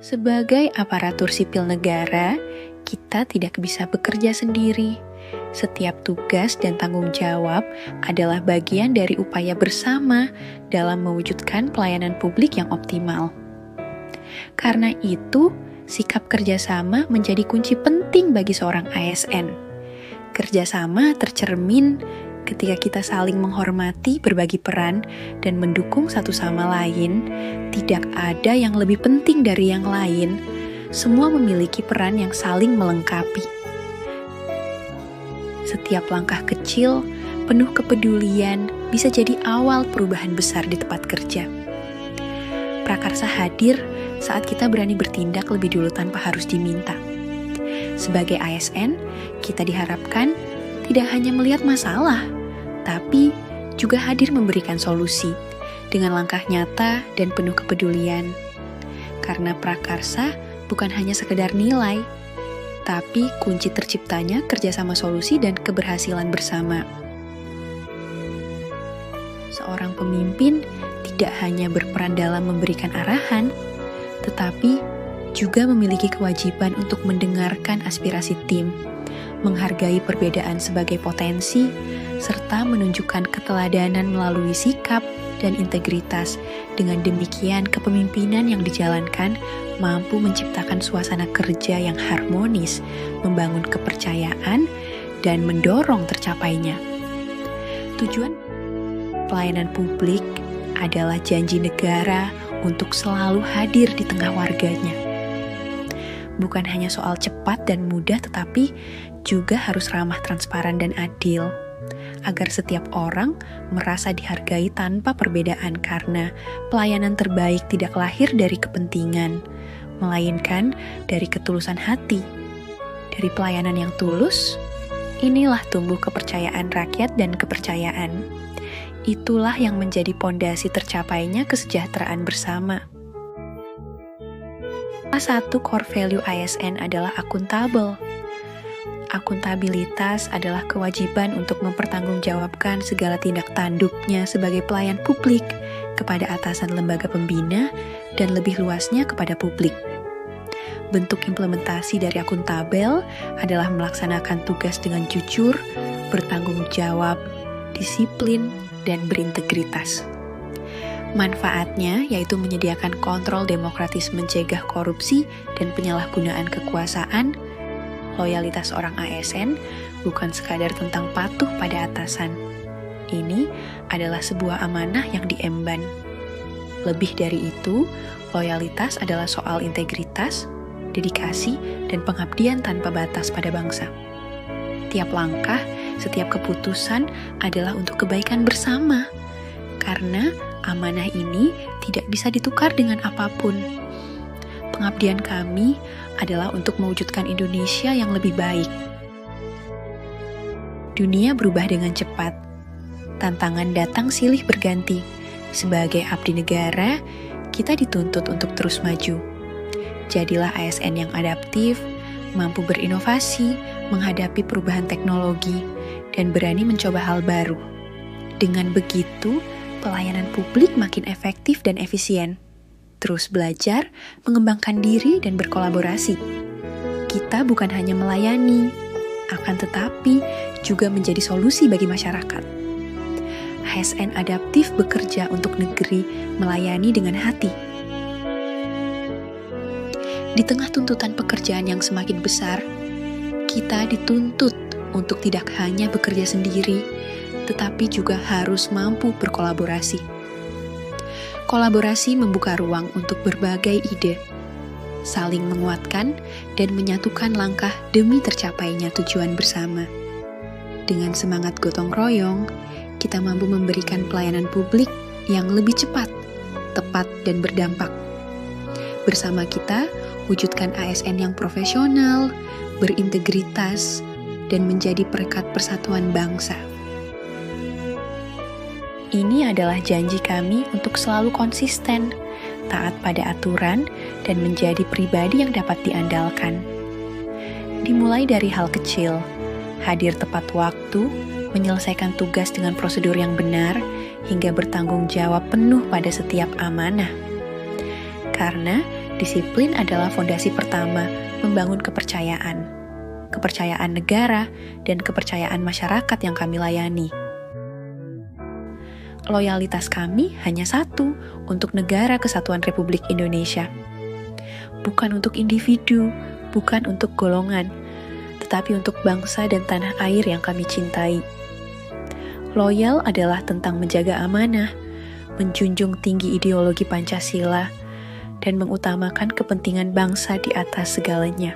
Sebagai aparatur sipil negara, kita tidak bisa bekerja sendiri. Setiap tugas dan tanggung jawab adalah bagian dari upaya bersama dalam mewujudkan pelayanan publik yang optimal. Karena itu, sikap kerjasama menjadi kunci penting bagi seorang ASN. Kerjasama tercermin ketika kita saling menghormati berbagi peran dan mendukung satu sama lain. Tidak ada yang lebih penting dari yang lain. Semua memiliki peran yang saling melengkapi. Setiap langkah kecil, penuh kepedulian, bisa jadi awal perubahan besar di tempat kerja. Prakarsa hadir saat kita berani bertindak lebih dulu tanpa harus diminta. Sebagai ASN, kita diharapkan tidak hanya melihat masalah, tapi juga hadir memberikan solusi dengan langkah nyata dan penuh kepedulian. Karena prakarsa bukan hanya sekedar nilai, tapi kunci terciptanya kerjasama solusi dan keberhasilan bersama. Seorang pemimpin tidak hanya berperan dalam memberikan arahan, tetapi juga memiliki kewajiban untuk mendengarkan aspirasi tim, menghargai perbedaan sebagai potensi, serta menunjukkan keteladanan melalui sikap dan integritas. Dengan demikian, kepemimpinan yang dijalankan mampu menciptakan suasana kerja yang harmonis, membangun kepercayaan, dan mendorong tercapainya. Tujuan pelayanan publik adalah janji negara untuk selalu hadir di tengah warganya. Bukan hanya soal cepat dan mudah, tetapi juga harus ramah, transparan, dan adil, agar setiap orang merasa dihargai tanpa perbedaan, karena pelayanan terbaik tidak lahir dari kepentingan, melainkan dari ketulusan hati. Dari pelayanan yang tulus, inilah tumbuh kepercayaan rakyat dan kepercayaan. Itulah yang menjadi pondasi tercapainya kesejahteraan bersama. Salah satu core value ASN adalah akuntabel. Akuntabilitas adalah kewajiban untuk mempertanggungjawabkan segala tindak tanduknya sebagai pelayan publik kepada atasan lembaga pembina dan lebih luasnya kepada publik. Bentuk implementasi dari akuntabel adalah melaksanakan tugas dengan jujur, bertanggung jawab, disiplin, dan berintegritas. Manfaatnya yaitu menyediakan kontrol demokratis mencegah korupsi dan penyalahgunaan kekuasaan. Loyalitas orang ASN bukan sekadar tentang patuh pada atasan. Ini adalah sebuah amanah yang diemban. Lebih dari itu, loyalitas adalah soal integritas, dedikasi, dan pengabdian tanpa batas pada bangsa. Tiap langkah, setiap keputusan adalah untuk kebaikan bersama. Karena amanah ini tidak bisa ditukar dengan apapun. Pengabdian kami adalah untuk mewujudkan Indonesia yang lebih baik. Dunia berubah dengan cepat. Tantangan datang silih berganti. Sebagai abdi negara, kita dituntut untuk terus maju. Jadilah ASN yang adaptif, mampu berinovasi, menghadapi perubahan teknologi, dan berani mencoba hal baru. Dengan begitu, pelayanan publik makin efektif dan efisien. Terus belajar, mengembangkan diri, dan berkolaborasi. Kita bukan hanya melayani, akan tetapi juga menjadi solusi bagi masyarakat. ASN adaptif bekerja untuk negeri, melayani dengan hati. Di tengah tuntutan pekerjaan yang semakin besar, kita dituntut untuk tidak hanya bekerja sendiri, tetapi juga harus mampu berkolaborasi. Kolaborasi membuka ruang untuk berbagai ide, saling menguatkan dan menyatukan langkah demi tercapainya tujuan bersama. Dengan semangat gotong royong, kita mampu memberikan pelayanan publik yang lebih cepat, tepat, dan berdampak. Bersama kita, wujudkan ASN yang profesional, berintegritas, dan menjadi perekat persatuan bangsa. Ini adalah janji kami untuk selalu konsisten, taat pada aturan, dan menjadi pribadi yang dapat diandalkan. Dimulai dari hal kecil, hadir tepat waktu, menyelesaikan tugas dengan prosedur yang benar, hingga bertanggung jawab penuh pada setiap amanah. Karena Disiplin adalah fondasi pertama membangun kepercayaan. Kepercayaan negara dan kepercayaan masyarakat yang kami layani. Loyalitas kami hanya satu, untuk negara kesatuan Republik Indonesia. Bukan untuk individu, bukan untuk golongan, tetapi untuk bangsa dan tanah air yang kami cintai. Loyal adalah tentang menjaga amanah, menjunjung tinggi ideologi Pancasila, dan mengutamakan kepentingan bangsa di atas segalanya.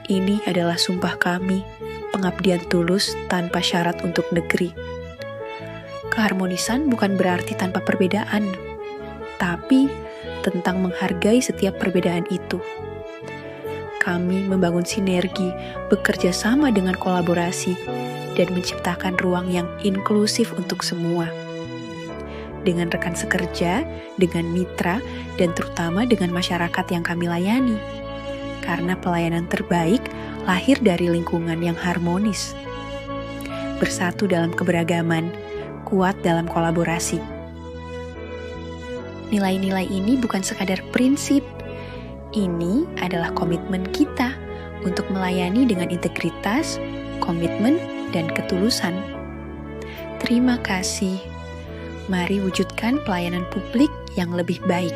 Ini adalah sumpah kami, pengabdian tulus tanpa syarat untuk negeri. Keharmonisan bukan berarti tanpa perbedaan, tapi tentang menghargai setiap perbedaan itu. Kami membangun sinergi, bekerja sama dengan kolaborasi, dan menciptakan ruang yang inklusif untuk semua. Dengan rekan sekerja, dengan mitra, dan terutama dengan masyarakat yang kami layani. Karena pelayanan terbaik lahir dari lingkungan yang harmonis. Bersatu dalam keberagaman, kuat dalam kolaborasi. Nilai-nilai ini bukan sekadar prinsip. Ini adalah komitmen kita untuk melayani dengan integritas, komitmen, dan ketulusan. Terima kasih. Mari wujudkan pelayanan publik yang lebih baik.